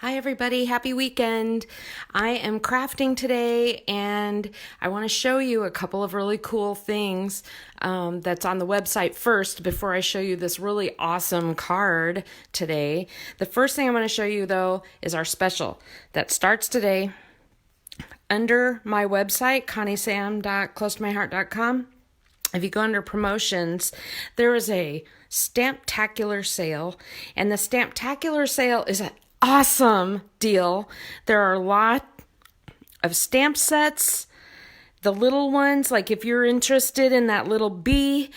Hi everybody, happy weekend. I am crafting today and I want to show you a couple of really cool things that's on the website first before I show you this really awesome card today. The first thing I want to show you though is our special that starts today under my website, conniesam.closetomyheart.com. If you go under promotions, there is a Stamptacular sale, and the Stamptacular sale is an awesome deal. There are a lot of stamp sets, the little ones, like if you're interested in that little bee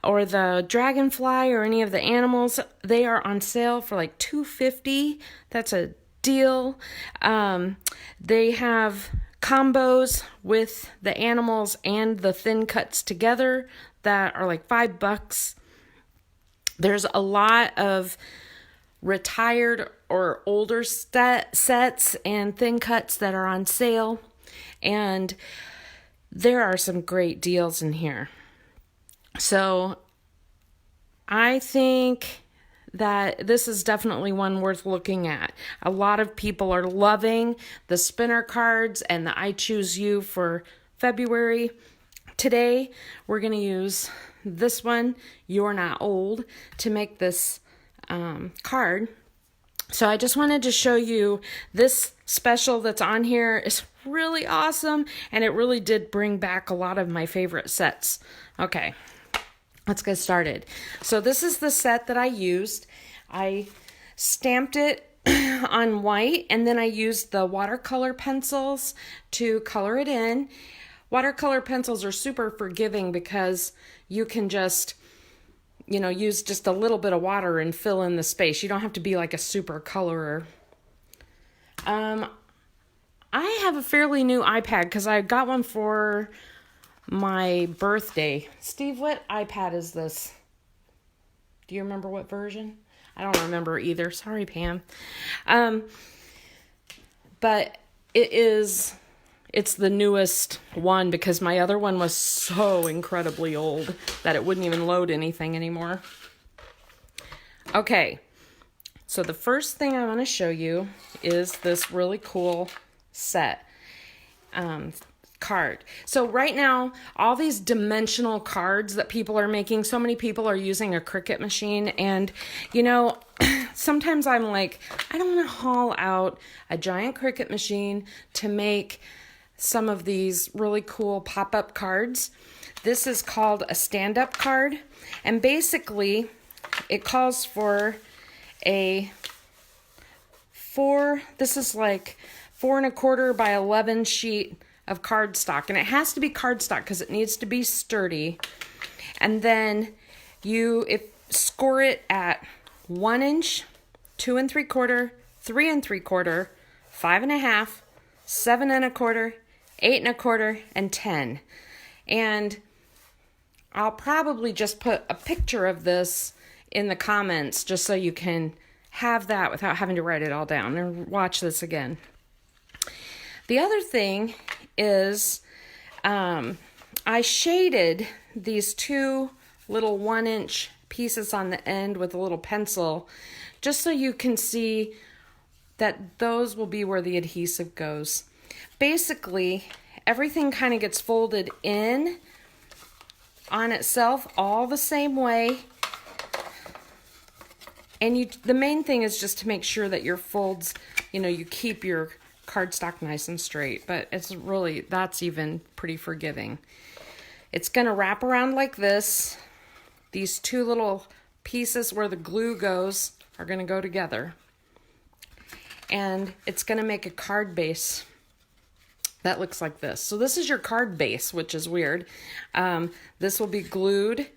or the dragonfly or any of the animals, they are on sale for like $2.50. That's a deal. They have combos with the animals and the thin cuts together that are like $5. There's a lot of retired or older sets and thin cuts that are on sale, and there are some great deals in here. So I think that this is definitely one worth looking at. A lot of people are loving the spinner cards and the I Choose You for February. Today, we're going to use this one, You're Not Old, to make this card. So I just wanted to show you this special that's on here is really awesome, and it really did bring back a lot of my favorite sets. Okay, let's get started. So this is the set that I used. I stamped it on white, and then I used the watercolor pencils to color it in. Watercolor pencils are super forgiving because you can just, use just a little bit of water and fill in the space. You don't have to be like a super colorer. I have a fairly new iPad because I got one for my birthday. Steve, what iPad is this? Do you remember what version? I don't remember either. Sorry, Pam. But it's the newest one because my other one was so incredibly old that it wouldn't even load anything anymore. Okay, so the first thing I want to show you is this really cool set card. So right now, all these dimensional cards that people are making, so many people are using a Cricut machine, and sometimes I'm like, I don't want to haul out a giant Cricut machine to make some of these really cool pop-up cards. This is called a stand-up card, and basically it calls for this is like 4 1/4 by 11 sheet of cardstock, and it has to be cardstock because it needs to be sturdy. And then you score it at 1 inch, 2 3/4, 3 3/4, 5 1/2, 7 1/4, 8 1/4, and 10. And I'll probably just put a picture of this in the comments just so you can have that without having to write it all down and watch this again. The other thing is I shaded these two little 1 inch pieces on the end with a little pencil just so you can see that those will be where the adhesive goes. Basically, everything kind of gets folded in on itself all the same way. And the main thing is just to make sure that your folds, you keep your cardstock nice and straight, but that's even pretty forgiving. It's going to wrap around like this. These two little pieces where the glue goes are going to go together. And it's going to make a card base that looks like this. So this is your card base, which is weird. This will be glued,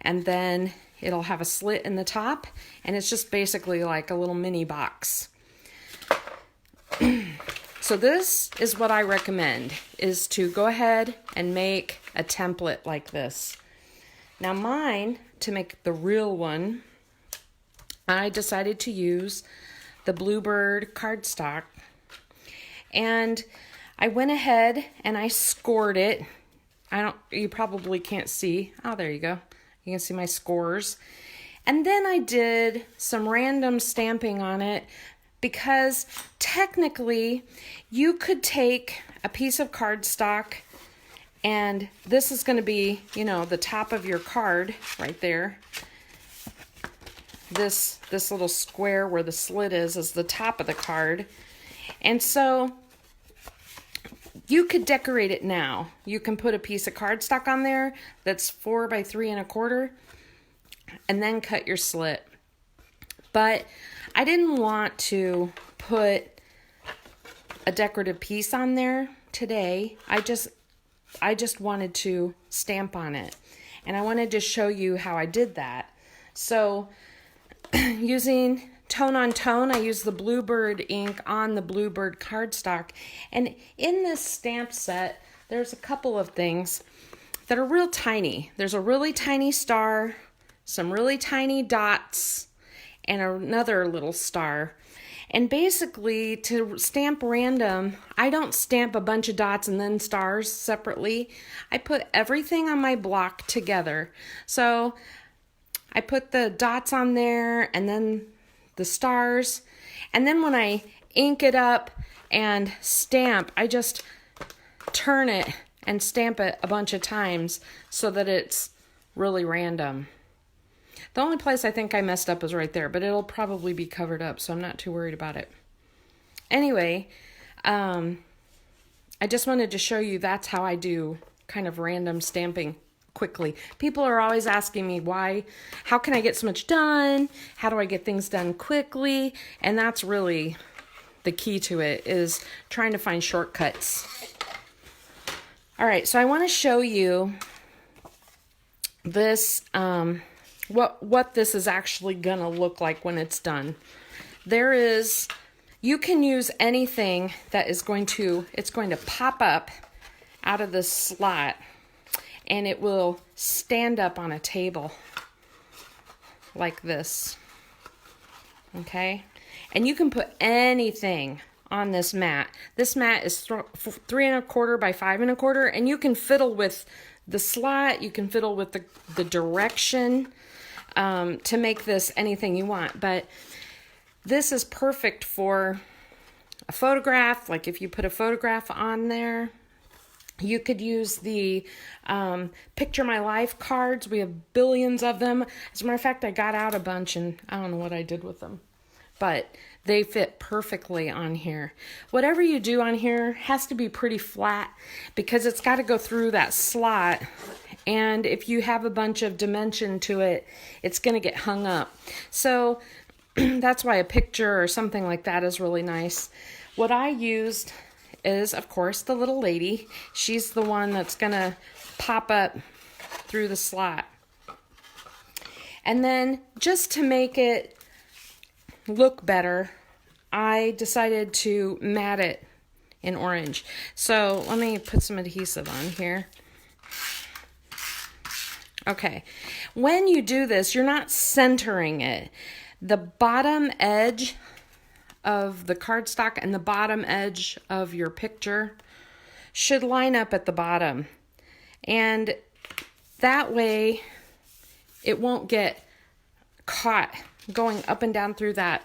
and then it'll have a slit in the top, and it's just basically like a little mini box. So this is what I recommend, is to go ahead and make a template like this. Now mine, to make the real one, I decided to use the Bluebird cardstock, and I went ahead and I scored it. You probably can't see. Oh, there you go. You can see my scores. And then I did some random stamping on it because technically you could take a piece of cardstock, and this is going to be, you know, the top of your card right there. This little square where the slit is the top of the card. And so you could decorate it now. You can put a piece of cardstock on there that's 4 by 3 1/4 and then cut your slit. But I didn't want to put a decorative piece on there today. I just wanted to stamp on it. And I wanted to show you how I did that. So using tone on tone, I used the Bluebird ink on the Bluebird cardstock. And in this stamp set, there's a couple of things that are real tiny. There's a really tiny star, some really tiny dots, and another little star. And basically, to stamp random, I don't stamp a bunch of dots and then stars separately. I put everything on my block together. So I put the dots on there and then the stars. And then when I ink it up and stamp, I just turn it and stamp it a bunch of times so that it's really random. The only place I think I messed up is right there, but it'll probably be covered up, so I'm not too worried about it. Anyway, I just wanted to show you that's how I do kind of random stamping quickly. People are always asking me how can I get so much done? How do I get things done quickly? And that's really the key to it, is trying to find shortcuts. All right, so I want to show you this, what this is actually gonna look like when it's done. You can use anything that it's going to pop up out of this slot, and it will stand up on a table like this. Okay? And you can put anything on this mat. This mat is 3 1/4 by 5 1/4, and you can fiddle with the slot, you can fiddle with the direction to make this anything you want. But this is perfect for a photograph. Like if you put a photograph on there, you could use the Picture My Life cards. We have billions of them. As a matter of fact, I got out a bunch and I don't know what I did with them, but they fit perfectly on here. Whatever you do on here has to be pretty flat because it's got to go through that slot. And if you have a bunch of dimension to it, it's going to get hung up. So that's why a picture or something like that is really nice. What I used is, of course, the little lady. She's the one that's going to pop up through the slot. And then just to make it look better, I decided to mat it in orange. So let me put some adhesive on here. Okay, when you do this, you're not centering it. The bottom edge of the cardstock and the bottom edge of your picture should line up at the bottom. And that way it won't get caught going up and down through that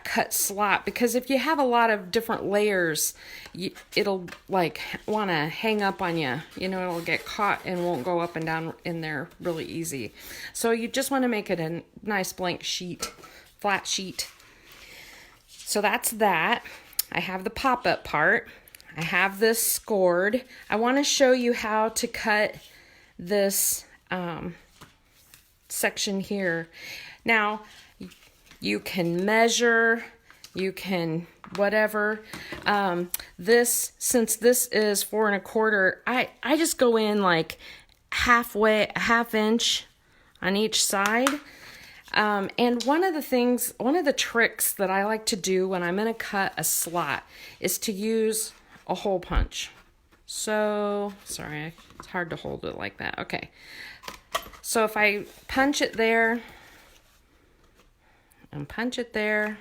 cut slot, because if you have a lot of different layers, it'll like want to hang up on you. You know, it'll get caught and won't go up and down in there really easy. So you just want to make it a nice blank sheet, flat sheet. So that's that. I have the pop-up part. I have this scored. I want to show you how to cut this section here. Now, you can measure, you can whatever. Since this is 4 1/4, I just go in like half inch on each side. And one of the tricks that I like to do when I'm going to cut a slot is to use a hole punch. So, sorry, it's hard to hold it like that. Okay. So if I punch it there, and punch it there.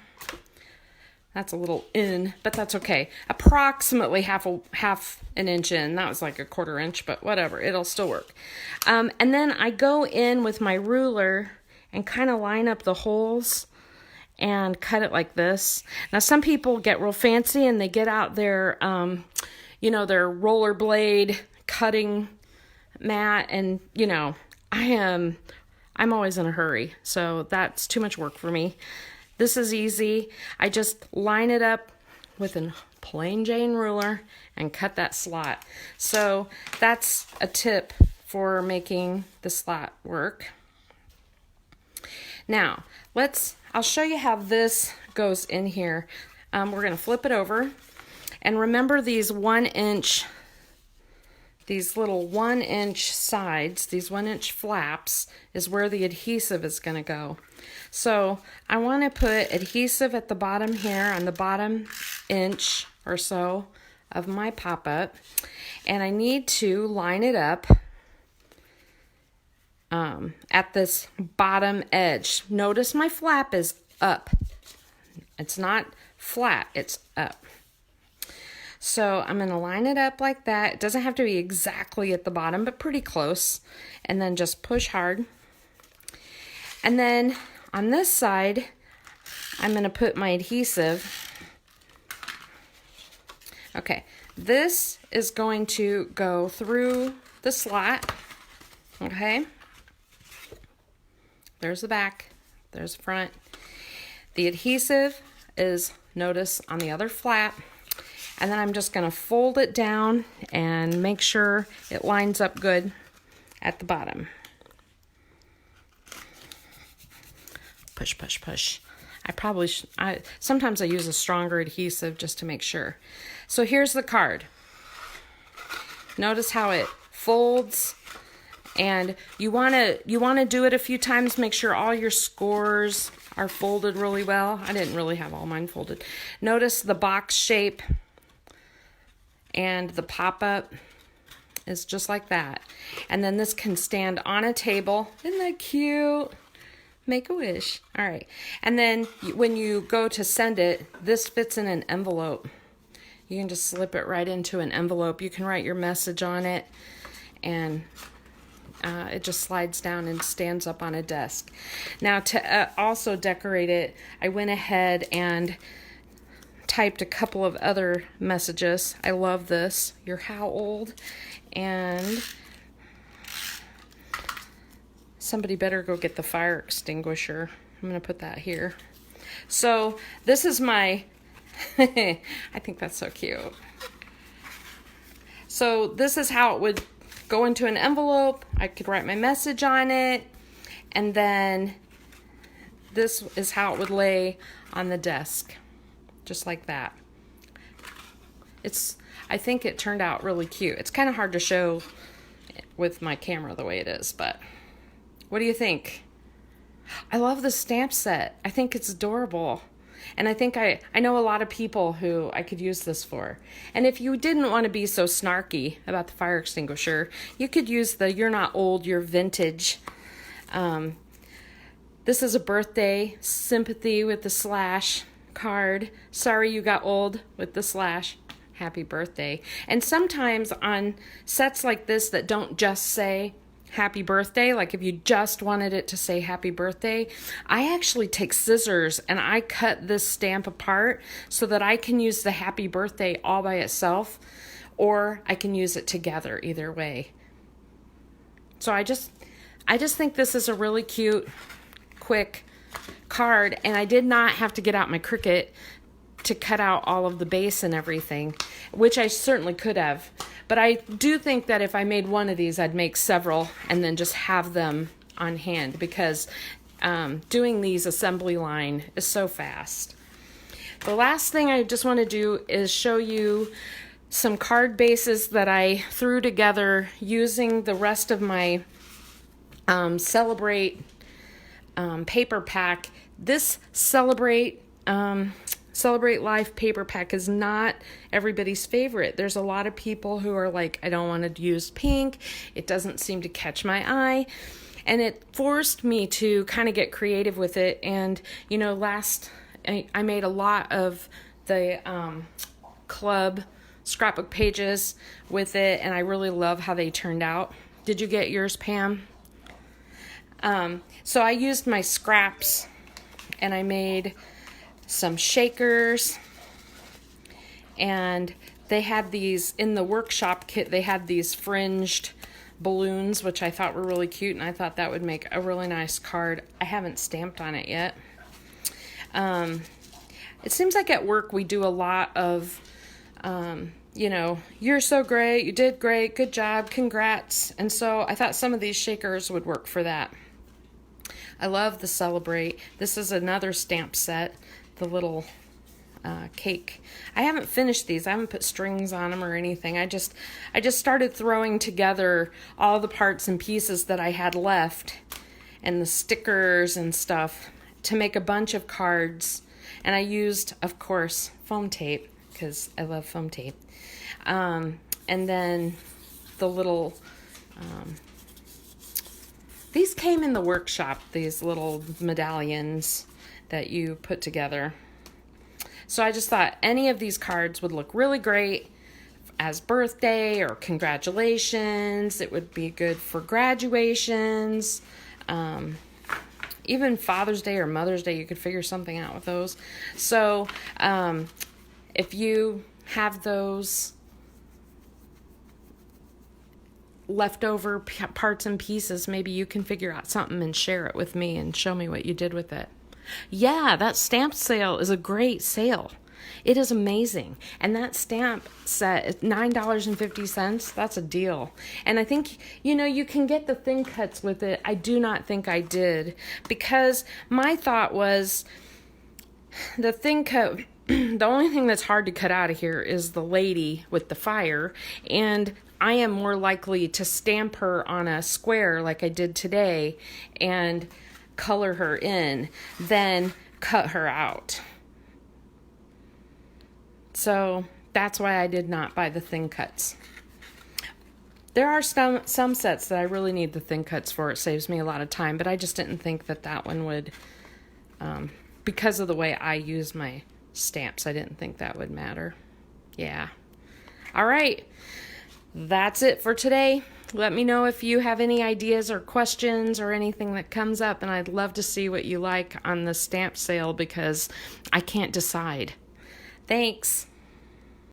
That's a little in, but that's okay. Approximately half an inch in. That was like a 1/4 inch, but whatever. It'll still work. And then I go in with my ruler and kind of line up the holes. and cut it like this. Now some people get real fancy and they get out their, their rollerblade cutting mat, and I'm always in a hurry, so that's too much work for me. This is easy. I just line it up with a plain Jane ruler and cut that slot. So that's a tip for making the slot work. Now, I'll show you how this goes in here. We're going to flip it over, and remember these little 1 inch sides, these 1 inch flaps is where the adhesive is going to go. So I want to put adhesive at the bottom here on the bottom inch or so of my pop-up, and I need to line it up at this bottom edge. Notice my flap is up. It's not flat, it's up. So I'm going to line it up like that. It doesn't have to be exactly at the bottom, but pretty close. And then just push hard. And then on this side, I'm going to put my adhesive. Okay, this is going to go through the slot. Okay. There's the back. There's the front. The adhesive is, notice, on the other flap. And then I'm just going to fold it down and make sure it lines up good at the bottom. Push, push, push. Sometimes I use a stronger adhesive just to make sure. So here's the card. Notice how it folds, and you want to do it a few times. Make sure all your scores are folded really well. I didn't really have all mine folded. Notice the box shape. And the pop-up is just like that. And then this can stand on a table. Isn't that cute? Make a wish. All right. And then when you go to send it, this fits in an envelope. You can just slip it right into an envelope. You can write your message on it, and it just slides down and stands up on a desk. Now, to also decorate it, I went ahead and typed a couple of other messages. I love this. You're how old? And somebody better go get the fire extinguisher. I'm going to put that here. So this is my, I think that's so cute. So this is how it would go into an envelope. I could write my message on it. And then this is how it would lay on the desk. Just like that. I think it turned out really cute. It's kind of hard to show with my camera the way it is, but what do you think? I love the stamp set. I think it's adorable. And I think I know a lot of people who I could use this for. And if you didn't want to be so snarky about the fire extinguisher, you could use the You're Not Old, You're Vintage. This is a birthday sympathy with the slash card. Sorry you got old with the slash. Happy birthday. And sometimes on sets like this that don't just say happy birthday, like if you just wanted it to say happy birthday, I actually take scissors and I cut this stamp apart so that I can use the happy birthday all by itself, or I can use it together, either way. So I just think this is a really cute, quick card, and I did not have to get out my Cricut to cut out all of the base and everything, which I certainly could have. But I do think that if I made one of these, I'd make several and then just have them on hand, because doing these assembly line is so fast. The last thing I just want to do is show you some card bases that I threw together using the rest of my Celebrate paper pack. This Celebrate Life paper pack is not everybody's favorite. There's a lot of people who are like, I don't want to use pink. It doesn't seem to catch my eye. And it forced me to kind of get creative with it. And, I made a lot of the club scrapbook pages with it, and I really love how they turned out. Did you get yours, Pam? So I used my scraps and I made some shakers, and they had these in the workshop kit. They had these fringed balloons, which I thought were really cute, and I thought that would make a really nice card. I haven't stamped on it yet. It seems like at work we do a lot of, you're so great, you did great, good job, congrats. And so I thought some of these shakers would work for that. I love the Celebrate. This is another stamp set, the little cake. I haven't finished these. I haven't put strings on them or anything. I just started throwing together all the parts and pieces that I had left and the stickers and stuff to make a bunch of cards. And I used, of course, foam tape because I love foam tape. And then the little, these came in the workshop, these little medallions that you put together. So I just thought any of these cards would look really great as birthday or congratulations. It would be good for graduations. Even Father's Day or Mother's Day, you could figure something out with those. So if you have those leftover parts and pieces, maybe you can figure out something and share it with me and show me what you did with it. Yeah, that stamp sale is a great sale. It is amazing. And that stamp set is $9.50. That's a deal. And I think, you can get the thin cuts with it. I do not think I did, because my thought was the thin cut, the only thing that's hard to cut out of here is the lady with the fire. And I am more likely to stamp her on a square like I did today and color her in than cut her out. So that's why I did not buy the thin cuts. There are some sets that I really need the thin cuts for. It saves me a lot of time, but I just didn't think that one would, because of the way I use my stamps, I didn't think that would matter. Yeah. All right. That's it for today. Let me know if you have any ideas or questions or anything that comes up, and I'd love to see what you like on the stamp sale because I can't decide. Thanks.